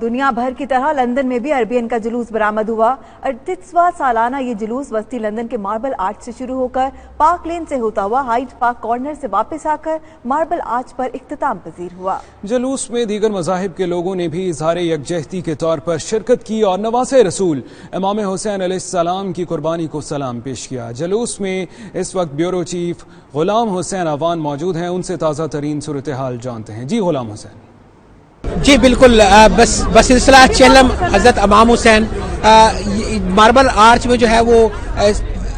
दुनिया भर की तरह लंदन में भी अरबियन का जुलूस बरामद हुआ। 38वां सालाना ये जुलूस वस्ती लंदन के मार्बल आर्च से शुरू होकर पार्क लेन से होता हुआ हाइड पार्क कॉर्नर से वापस आकर मार्बल आर्च पर इख्तिताम पजीर हुआ। जुलूस में दीगर मज़ाहिब के लोगों ने भी इज़हार यकजहती के तौर पर शिरकत की और नवासे रसूल इमाम हुसैन अलैहिस्सलाम की कुर्बानी को सलाम पेश किया। जुलूस में इस वक्त ब्यूरो चीफ गुलाम हुसैन अवान मौजूद हैं, उनसे ताज़ा तरीन सूरत हाल जानते हैं। जी गुलाम हुसैन। जी बिल्कुल, बसिलसिला चेलम हज़रत इमाम हुसैन मार्बल आर्च में जो है वो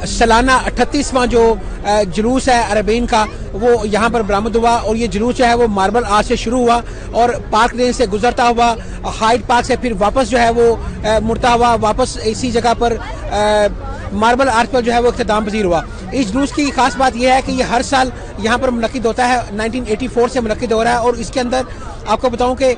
सालाना 38वां जो जुलूस है अरबीन का वो यहाँ पर बरामद हुआ। और ये जुलूस जो है वो मार्बल आर्च से शुरू हुआ और पार्क लेन से गुजरता हुआ हाइड पार्क से फिर वापस जो है वो मुड़ता हुआ वापस इसी जगह पर मार्बल आर्च पर जो है वो इख्तिताम पजीर हुआ। इस जुलूस की खास बात यह है कि ये हर साल यहाँ पर मुनक्किद होता है, 1984 से मुनक्किद हो रहा है। और इसके अंदर आपको बताऊं कि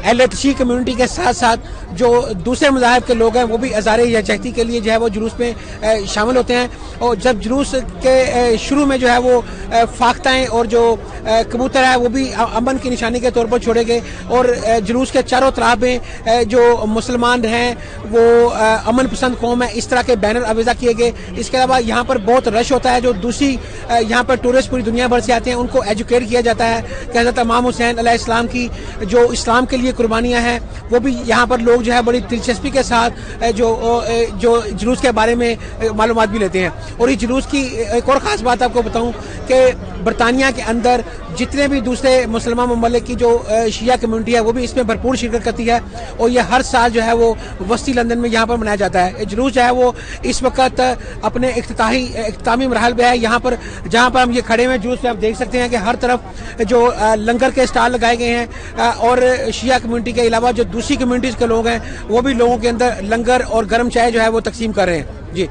एलएचसी कम्युनिटी के साथ साथ जो दूसरे मज़ाहिब के लोग हैं वो भी इज़हार यकजहती के लिए जो है वो जुलूस में शामिल होते हैं। और जब जुलूस के शुरू में जो है वो फाख्ताएँ और जो कबूतर है वो भी अमन की निशानी के तौर पर छोड़े गए। और जुलूस के चारों तरफ में जो मुसलमान हैं वो अमन पसंद कौम है, इस तरह के बैनर आवेज़ा किए गए। इसके अलावा यहाँ पर बहुत रश होता है, जो दूसरी यहाँ पर टूरिस्ट पूरी दुनिया भर से आते हैं उनको एजुकेट किया जाता है कि हज़रत इमाम हुसैन अलैहिस्सलाम की जो इस्लाम के लिए कुर्बानियाँ हैं वो भी यहाँ पर लोग जो है बड़ी दिलचस्पी के साथ जो जुलूस के बारे में मालूमात भी लेते हैं। और इस जुलूस की एक और ख़ास बात आपको बताऊं कि बरतानिया के अंदर जितने भी दूसरे मुसलमान ममालिक की जो शिया कम्युनिटी है वो भी इसमें भरपूर शिरकत करती है। और ये हर साल जो है वो वस्ती लंदन में यहाँ पर मनाया जाता है। जुलूस जो है वो इस वक्त अपने इख्तितामी मरहल पे है। यहाँ पर जहाँ पर हम ये खड़े हुए जुलूस में आप देख सकते हैं कि हर तरफ जो लंगर के स्टॉल लगाए गए हैं और शिया कम्युनिटी के अलावा जो दूसरी कम्युनिटीज़ के लोग हैं वो भी लोगों के अंदर लंगर और गर्म चाय जो है वो तकसीम कर रहे हैं। जी।